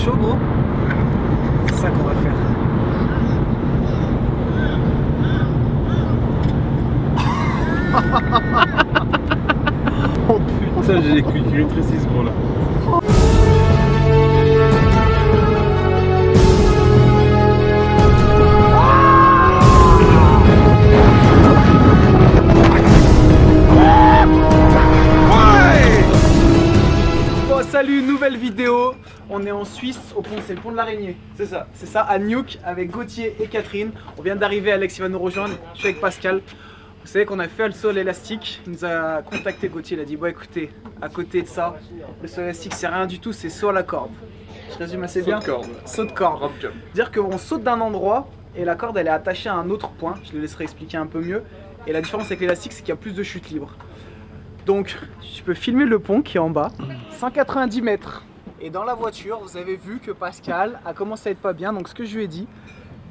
chaud gros? C'est ça qu'on va faire. Oh putain, j'ai les culs qui rétrécissent gros là. Bon salut, nouvelle vidéo. On est en Suisse, au pont, c'est le pont de l'Araignée. C'est ça. C'est ça, à Nuuk, avec Gauthier et Catherine. On vient d'arriver, Alex il va nous rejoindre. Je suis avec Pascal. Vous savez qu'on a fait le saut à l'élastique. Il nous a contacté Gauthier, il a dit bon écoutez, à côté de ça, le saut à l'élastique c'est rien du tout, c'est saut à la corde. Je résume assez bien. Saut de corde. Saut de corde. Rope jump. Dire qu'on saute d'un endroit et la corde elle est attachée à un autre point. Je le laisserai expliquer un peu mieux. Et la différence avec l'élastique c'est qu'il y a plus de chute libre. Donc tu peux filmer le pont qui est en bas, 190 mètres. Et dans la voiture, vous avez vu que Pascal a commencé à être pas bien. Donc ce que je lui ai dit,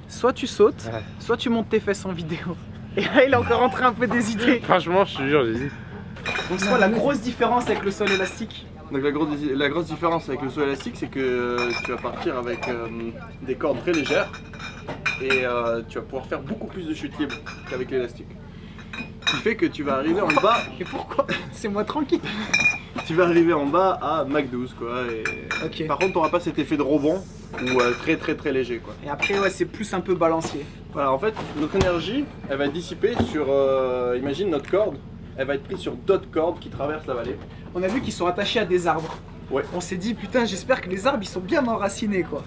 soit tu sautes, soit tu montes tes fesses en vidéo. Et là il est encore rentré un peu des idées. Franchement, je te jure, j'ai dit. Donc c'est quoi la grosse différence avec le sol élastique? Donc la grosse différence avec le saut élastique, c'est que tu vas partir avec des cordes très légères et tu vas pouvoir faire beaucoup plus de chute libre qu'avec l'élastique. Ce qui fait que tu vas arriver en bas. Et pourquoi? C'est moi tranquille. Tu vas arriver en bas à Mach 12 quoi. Et... Ok. Par contre, tu n'auras pas cet effet de rebond ou très léger quoi. Et après ouais c'est plus un peu balancier. Voilà, en fait, notre énergie, elle va être dissipée sur, imagine notre corde, elle va être prise sur d'autres cordes qui traversent la vallée. On a vu qu'ils sont attachés à des arbres. Ouais. On s'est dit putain j'espère que les arbres ils sont bien enracinés quoi.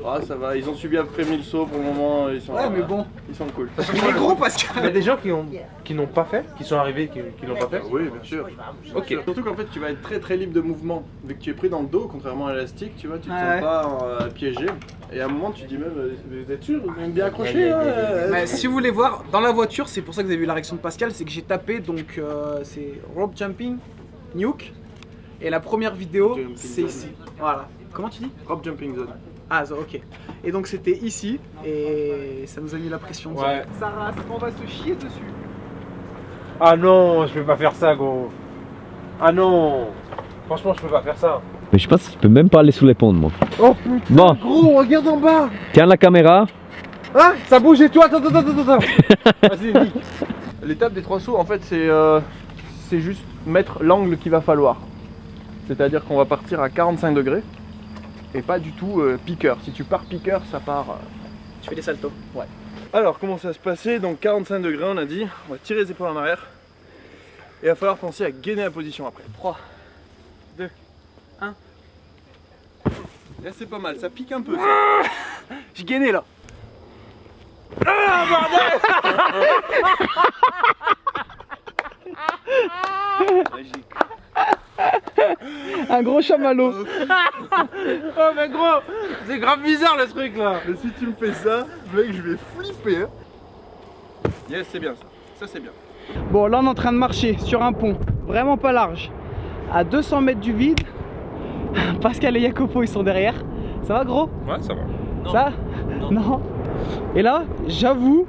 Ah, ça va, ils ont subi à peu près 1000 sauts pour le moment, ils sont, Ouais mais bon. ils sont cool. Il est gros Il y a Pascal. des gens qui n'ont pas fait, qui sont arrivés, qui l'ont pas fait. Oui, bien sûr. Ok. Surtout qu'en fait, tu vas être très libre de mouvement. Vu que tu es pris dans le dos, contrairement à l'élastique, tu vois, tu te Ouais. sens pas piégé. Et à un moment, tu dis même, vous êtes sûr, vous êtes bien accroché Mais si vous voulez voir, dans la voiture, c'est pour ça que vous avez vu la réaction de Pascal, c'est que j'ai tapé donc c'est rope jumping, Nuuk. Et la première vidéo, Jumping c'est zone. ici. Voilà. Comment tu dis? Rope jumping zone. Ah, ok. Et donc c'était ici, et ça nous a mis la pression. Ouais. Ça rase, on va se chier dessus. Ah non, je peux pas faire ça, gros. Ah non. Franchement, je peux pas faire ça. Mais je pense que je peux même pas aller sous les ponts, moi. Oh putain, Bon, gros, regarde en bas. tiens la caméra. Ah, ça bouge et toi, attends. Vas-y, nique. L'étape des 3 sauts, en fait, c'est juste mettre l'angle qu'il va falloir. C'est-à-dire qu'on va partir à 45 degrés et pas du tout piqueur. Si tu pars piqueur, ça part. Tu fais des saltos. Ouais. Alors, comment ça va se passer? Donc 45 degrés, on a dit. On va tirer les épaules en arrière. Et il va falloir penser à gainer la position après. 3, 2, 1. Là, c'est pas mal, ça pique un peu. Ça. J'ai gainé là. Un gros chamallow. Oh mais gros, c'est grave bizarre le truc là. Mais si tu me fais ça, mec, je vais flipper. Hein. Yes, c'est bien ça. Ça, c'est bien. Bon, là on est en train de marcher sur un pont, vraiment pas large, à 200 mètres du vide. Pascal et Jacopo ils sont derrière. Ça va gros? Ouais, ça va. Ça? Non. Et là, j'avoue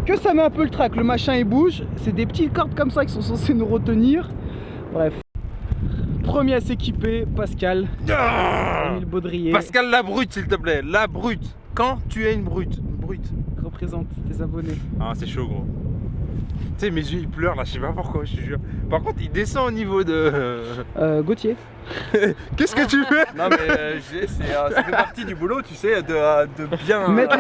que ça met un peu le trac, le machin il bouge. C'est des petites cordes comme ça qui sont censées nous retenir. Bref. Premier à s'équiper, Pascal. Emile Baudrier. Pascal la brute, s'il te plaît, la brute. Quand tu es une brute, Représente tes abonnés. Ah, c'est chaud, gros. Tu sais, mes yeux ils pleurent là, je sais pas pourquoi, je te jure. Par contre, il descend au niveau de. Gauthier. Qu'est-ce que tu fais? Non, mais ça fait partie du boulot, tu sais, de bien. Mettre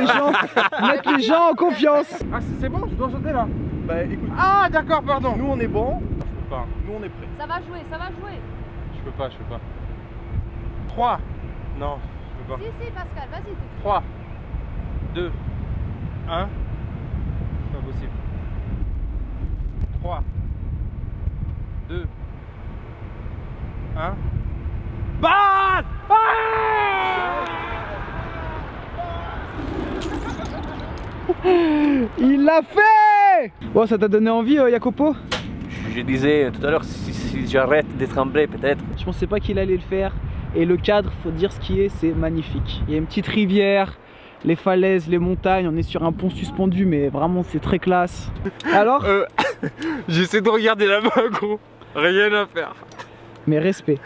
les gens en confiance. Ah, c'est bon, je dois sauter là. Bah écoute, Ah, d'accord, pardon. nous on est bon, Je peux pas, nous on est prêts. Ça va jouer, ça va jouer. je peux pas. 3. Non, je peux pas. Si, Pascal, vas-y. 3, 2, 1. C'est pas possible. 3, 2, 1. Basse! Il l'a fait. Bon, ça t'a donné envie, Jacopo? Je disais tout à l'heure, si j'arrête de trembler peut-être. Je pensais pas qu'il allait le faire. Et le cadre, faut dire ce qui est, c'est magnifique. Il y a une petite rivière, les falaises, les montagnes. On est sur un pont suspendu, mais vraiment c'est très classe. Alors J'essaie de regarder là-bas, gros. Rien à faire. Mais respect.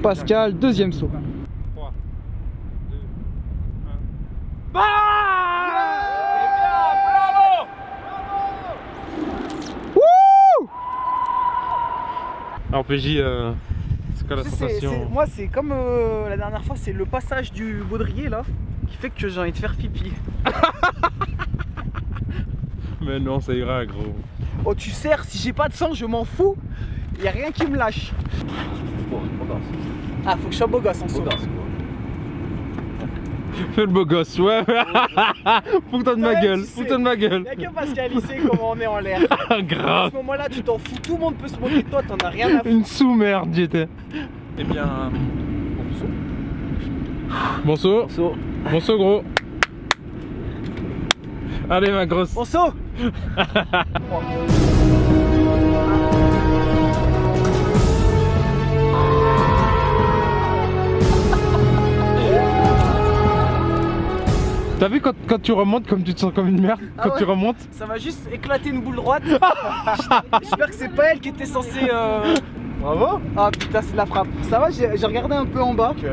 Pascal, deuxième saut. 3, Alors PJ, c'est quoi la sensation? Moi c'est comme la dernière fois, c'est le passage du baudrier là qui fait que j'ai envie de faire pipi. Mais non, ça ira gros. Oh tu serres, si j'ai pas de sang je m'en fous, y a rien qui me lâche. Bon, beau gosse. Ah faut que je sois beau gosse en Beau saut. gosse, quoi. Fais le beau gosse, ouais. Fous-toi de ma Ouais, gueule, tu sais. fous-toi de ma gueule. Y'a que Pascal il sait comment on est en l'air. À Grave. ce moment là tu t'en fous, tout le monde peut se moquer de toi, t'en as rien à foutre. Une sous-merde j'étais. Eh bien, Bon saut. Bon saut gros. Allez ma grosse. On saut. T'as vu quand tu remontes comme tu te sens comme une merde Ah quand ouais. tu remontes? Ça m'a juste éclaté une boule droite. J'espère que c'est pas elle qui était censée. bravo. Ah putain, c'est de la frappe. Ça va, j'ai regardé un peu en bas. Bien,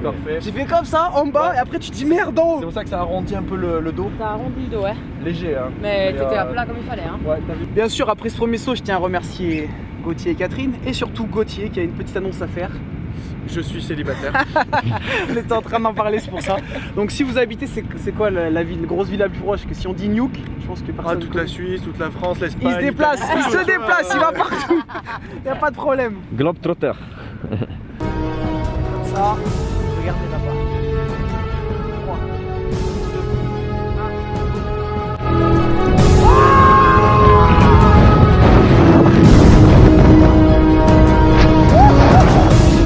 parfait. J'ai fait comme ça en bas et après tu te dis merde en C'est haut. pour ça que ça arrondit un peu le dos. T'as arrondi le dos, ouais. Léger, hein. Mais Et, t'étais à plat comme il fallait, hein. Ouais, t'as vu. Bien sûr, après ce premier saut, je tiens à remercier Gauthier et Catherine et surtout Gauthier qui a une petite annonce à faire. Je suis célibataire. On était en train d'en parler, c'est pour ça. Donc si vous habitez, c'est quoi la ville, grosse ville la plus proche? Que si on dit Nuke, je pense que Ah, personne. toute la Suisse, toute la France, l'Espagne. Il se déplace, il se déplace, il va partout. Y a pas de problème. Globetrotter. Comme ça, regardez là-bas. 3, 2, 1.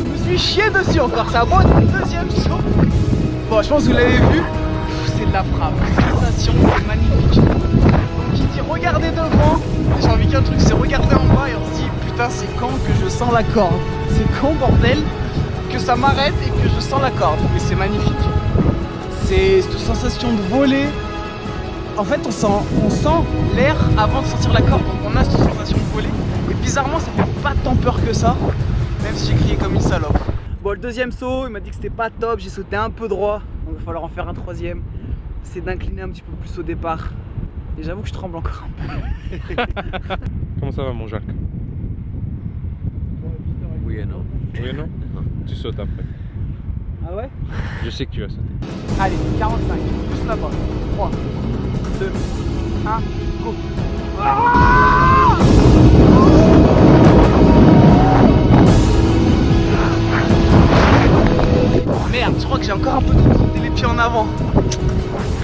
Je me suis chié dessus encore, c'est un bon deuxième saut. Bon, je pense que vous l'avez vu, c'est de la frappe. Sensation, c'est magnifique. Donc, qui dit regarder devant, j'ai envie qu'un truc, c'est regarder en bas et on se dit putain, c'est quand que je sens la corde? C'est quand, bordel, que ça m'arrête et que je sens la corde? Mais c'est magnifique. C'est cette sensation de voler. En fait, on sent l'air avant de sentir la corde. Donc, on a cette sensation de voler. Et bizarrement, ça fait pas tant peur que ça, même si j'ai crié comme une salope. Bon, le deuxième saut, il m'a dit que c'était pas top, j'ai sauté un peu droit, donc il va falloir en faire un troisième. C'est d'incliner un petit peu plus au départ. Et j'avoue que je tremble encore un peu. Comment ça va mon Jacques? Oui et non. Oui et non? Tu sautes après. Ah ouais? Je sais que tu vas sauter. Allez, 45, plus là-bas. 3, 2, 1, go. Merde, je crois que j'ai encore un peu trop sauté les pieds en avant.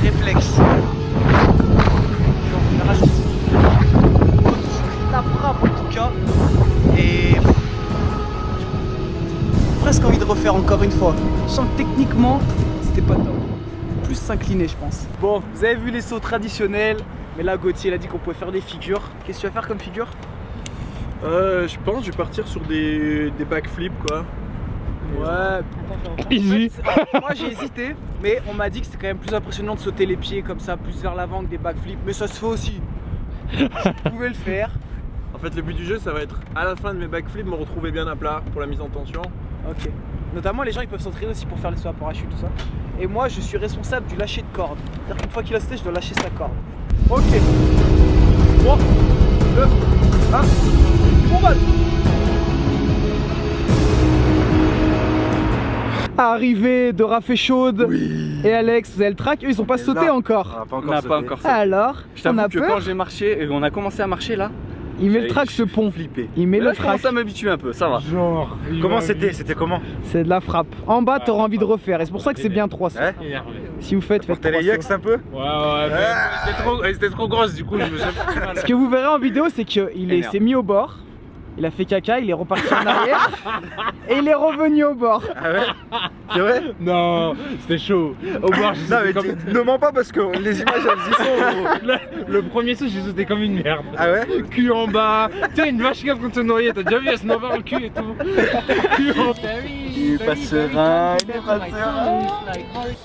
Réflexe. Donc, on verra si c'est la frappe en tout cas. Et j'ai presque envie de refaire encore une fois. Je sens que techniquement, c'était pas top. Plus s'incliner, je pense. Bon, vous avez vu les sauts traditionnels. Mais là, Gauthier, il a dit qu'on pouvait faire des figures. Qu'est-ce que tu vas faire comme figure? Je pense que je vais partir sur des backflips quoi. Ouais. Easy. En fait, moi j'ai hésité, mais on m'a dit que c'était quand même plus impressionnant de sauter les pieds comme ça, plus vers l'avant que des backflips. Mais ça se fait aussi. Vous pouvez le faire. En fait, le but du jeu, ça va être à la fin de mes backflips, me retrouver bien à plat pour la mise en tension. Ok. Notamment, les gens ils peuvent s'entraîner aussi pour faire les sauts à parachute, tout ça. Et moi, je suis responsable du lâcher de corde. C'est-à-dire qu'une fois qu'il a sauté, je dois lâcher sa corde. Ok. 3, 2, 1. Bon bal. Arrivée de Raph et Chaude et Alex, vous avez le track, eux ils ont pas sauté encore. Pas On n'a pas encore sauté. Alors, Je on t'avoue a que peur. quand j'ai marché, on a commencé à marcher là, Il met le track ce pont. flippé. Il met Mais là, le je commence track. à m'habituer un peu, ça va. Genre. Comment c'était? C'était comment? C'est de la frappe. En bas, t'auras envie de refaire. Et c'est pour ça que c'est bien 3 sauts. Hein? Si vous faites Portez 3 les yaks sauts. un peu? Ouais, mais c'était trop grosse du coup, je me suis fait mal. Ce que vous verrez en vidéo, c'est qu'il Énerve. s'est mis au bord. Il a fait caca, il est reparti en arrière. Et il est revenu au bord. Ah ouais? C'est vrai? Non, c'était chaud. Au bord, j'ai Non sauté mais comme... ne mens pas parce que les images elles y sont gros. Le premier saut, j'ai sauté comme une merde. Ah ouais? Cul en bas. Tiens, une vache qui contre se noyer, t'as déjà vu, elle se noie par le cul et tout. Cul en bas. Il est pas serein, il est pas serein.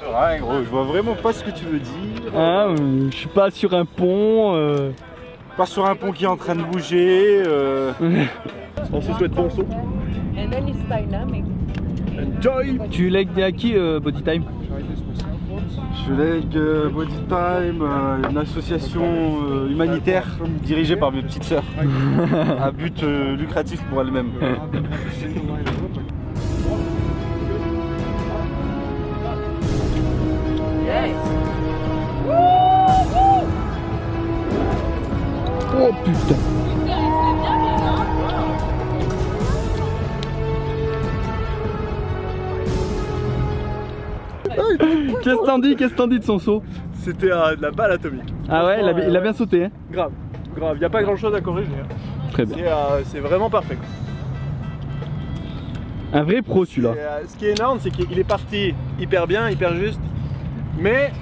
Serein gros, je vois vraiment pas ce que tu veux dire. Ah, je suis pas sur un pont. Pas sur un pont qui est en train de bouger. On se souhaite bon saut. And then it's dynamic. Enjoy. Tu lègues à qui Body Time? Leg Body Time, une association humanitaire dirigée par mes petites sœurs à but lucratif pour elles-mêmes. Oh putain. Qu'est-ce que t'en dis de son saut? C'était de la balle atomique. Ah ouais, il a bien sauté hein. Grave, grave, y a pas grand chose à corriger. Très bien. C'est vraiment parfait. Un vrai pro celui-là. Ce qui est énorme, c'est qu'il est parti hyper bien, hyper juste. Mais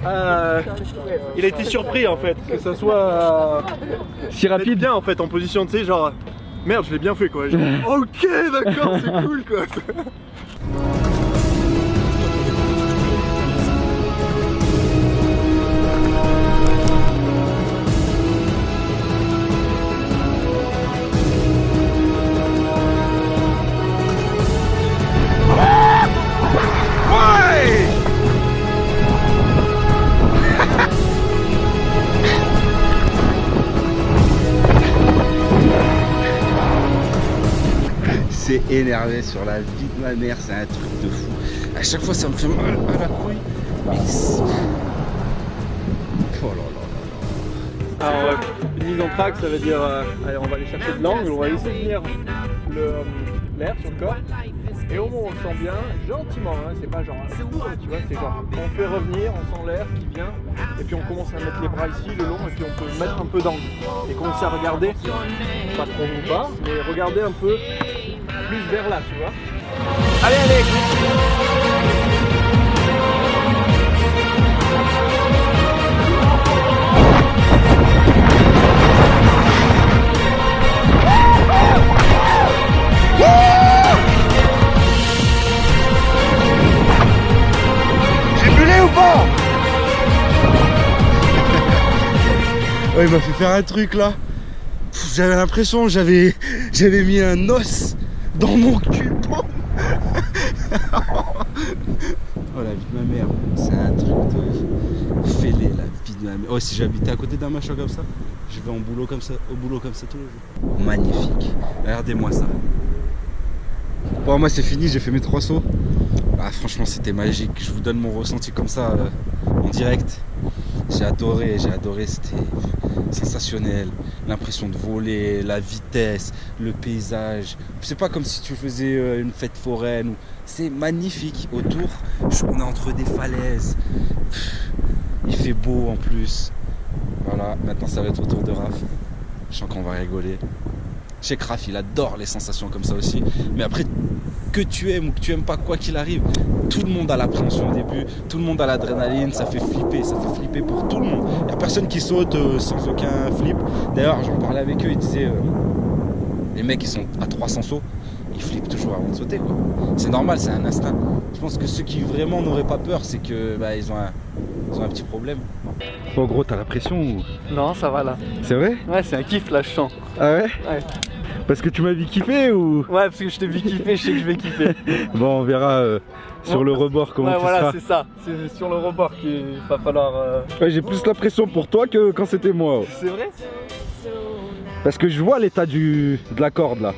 il a été surpris en fait, que ça soit Si rapide. bien en fait en position, tu sais, genre merde, je l'ai bien fait quoi. Genre, ok, d'accord, c'est cool quoi. C'est énervé sur la vie de ma mère, c'est un truc de fou. À chaque fois ça me fait mal à la couille. Mais oh là là là là. Alors une mise en track, ça veut dire allez, on va aller chercher de l'angle, on va laisser venir l'air sur le corps. Et au moment où on le sent bien, gentiment, hein, c'est pas genre tu vois, c'est genre on fait revenir, on sent l'air qui vient, et puis on commence à mettre les bras ici, le long, et puis on peut mettre un peu d'angle. Et commencer à regarder, pas trop ou pas, mais regarder un peu plus vers là, tu vois. Allez, allez! Ouais, il m'a fait faire un truc là. J'avais l'impression j'avais mis un os dans mon cul. Oh la vie de ma mère, c'est un truc de fêlé la vie de ma mère. Oh, si j'habitais à côté d'un machin comme ça, je vais au boulot comme ça tous les jours. Magnifique. Regardez-moi ça. Bon, moi c'est fini, j'ai fait mes 3 sauts. Ah, franchement c'était magique. Je vous donne mon ressenti comme ça en direct. J'ai adoré, c'était sensationnel. L'impression de voler, la vitesse, le paysage. C'est pas comme si tu faisais une fête foraine. C'est magnifique. Autour, on est entre des falaises. Il fait beau en plus. Voilà, maintenant ça va être au tour de Raph. Je sens qu'on va rigoler. Je sais que Raph, il adore les sensations comme ça aussi. Mais après, que tu aimes ou que tu aimes pas, quoi qu'il arrive, tout le monde a l'appréhension au début, tout le monde a l'adrénaline, ça fait flipper pour tout le monde. Il n'y a personne qui saute sans aucun flip. D'ailleurs, j'en parlais avec eux, ils disaient, les mecs, ils sont à 300 sauts, ils flippent toujours avant de sauter, quoi. C'est normal, c'est un instinct. Je pense que ceux qui vraiment n'auraient pas peur, c'est que ils ont un petit problème. Bon gros, t'as la pression ou... Non, ça va là. C'est vrai? Ouais, c'est un kiff là, je sens. Ah ouais? Ouais. Parce que tu m'as vu kiffer ou... Ouais, parce que je t'ai vu kiffer, je sais que je vais kiffer. Bon, on verra sur le rebord comment ouais, tu voilà, seras. c'est ça. C'est sur le rebord qu'il va falloir... Ouais, j'ai plus la pression pour toi que quand c'était moi. Ouais. C'est vrai? Parce que je vois l'état de la corde là.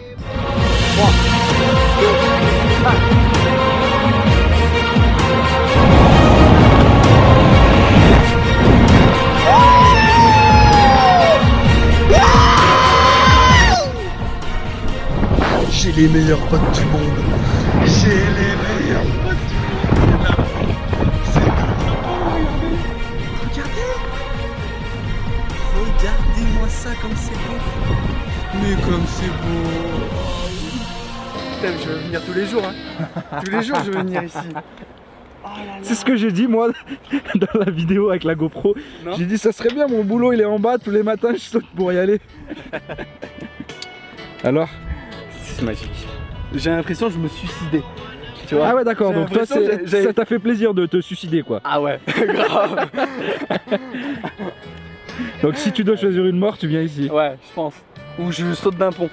J'ai les meilleurs potes du monde. J'ai les meilleurs potes du monde. C'est regardez. Regardez-moi ça comme c'est beau. Mais comme c'est beau. Putain, je vais venir tous les jours, hein. Tous les jours, je vais venir ici. C'est ce que j'ai dit moi dans la vidéo avec la GoPro. J'ai dit ça serait bien, mon boulot il est en bas, tous les matins je saute pour y aller. Alors? C'est magique. J'ai l'impression que je me suicidais. Tu vois? Ah ouais d'accord, donc toi ça t'a fait plaisir de te suicider quoi. Ah ouais, grave. Donc si tu dois choisir une mort, tu viens ici. Ouais, je pense. Ou je saute d'un pont.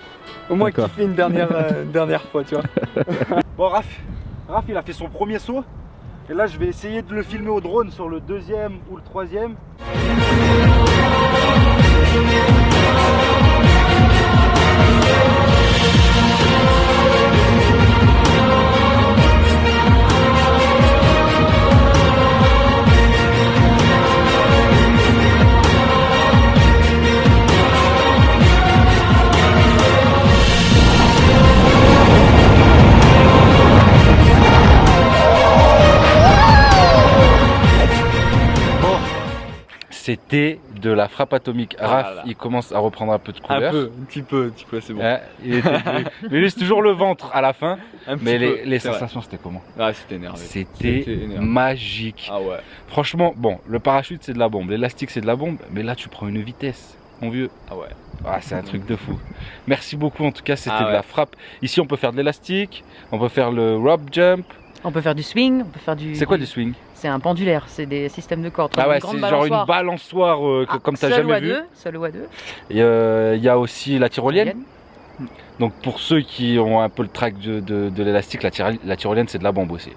Au moins qu'il fait une dernière fois, tu vois. Bon, Raph, il a fait son premier saut. Et là, je vais essayer de le filmer au drone sur le 2e ou le 3e. C'était de la frappe atomique. Raph, Voilà. il commence à reprendre un peu de couleur. Un petit peu, c'est bon. Ouais, il était mais lui, c'est toujours le ventre à la fin. Un petit Mais peu, les c'est vrai. sensations, c'était comment? Ah, c'était énervé. C'était énervé. magique. Ah ouais. Franchement, bon, le parachute, c'est de la bombe. L'élastique, c'est de la bombe. Mais là, tu prends une vitesse, mon vieux. Ah ouais. Ah, c'est un truc de fou. Merci beaucoup, en tout cas, c'était Ah de ouais. la frappe. Ici, on peut faire de l'élastique, on peut faire le rope jump. On peut faire du swing, on peut faire du. C'est quoi du swing? C'est un pendulaire, c'est des systèmes de cordes. Ah comme ouais, une grande c'est genre une balançoire. balançoire comme t'as Seul jamais ou à vu. deux, seul ou à deux. Et il y a aussi la tyrolienne. Donc pour ceux qui ont un peu le trac de l'élastique, la tyrolienne c'est de la bombe aussi.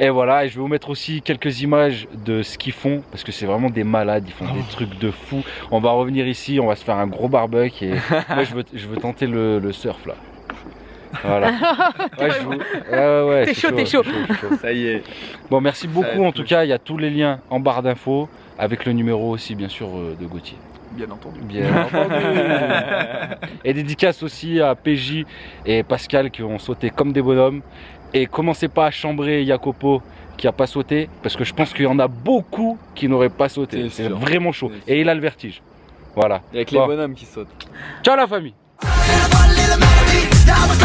Et voilà, et je vais vous mettre aussi quelques images de ce qu'ils font, parce que c'est vraiment des malades, ils font des trucs de fou. On va revenir ici, on va se faire un gros barbecue et moi je veux tenter le surf là. Voilà. Ouais, ouais, T'es c'est chaud, t'es chaud. Ça y est. Bon, merci va beaucoup être en tout cas, il y a tous les liens en barre d'infos, avec le numéro aussi bien sûr de Gauthier. Bien entendu. Bien entendu. Et dédicace aussi à PJ et Pascal qui ont sauté comme des bonhommes. Et commencez pas à chambrer Jacopo qui a pas sauté, parce que je pense qu'il y en a beaucoup qui n'auraient pas sauté. C'est C'est sûr. vraiment chaud. C'est sûr. Et il a le vertige. Voilà. Il y a que les Bon. bonhommes qui sautent. Ciao la famille. Now we're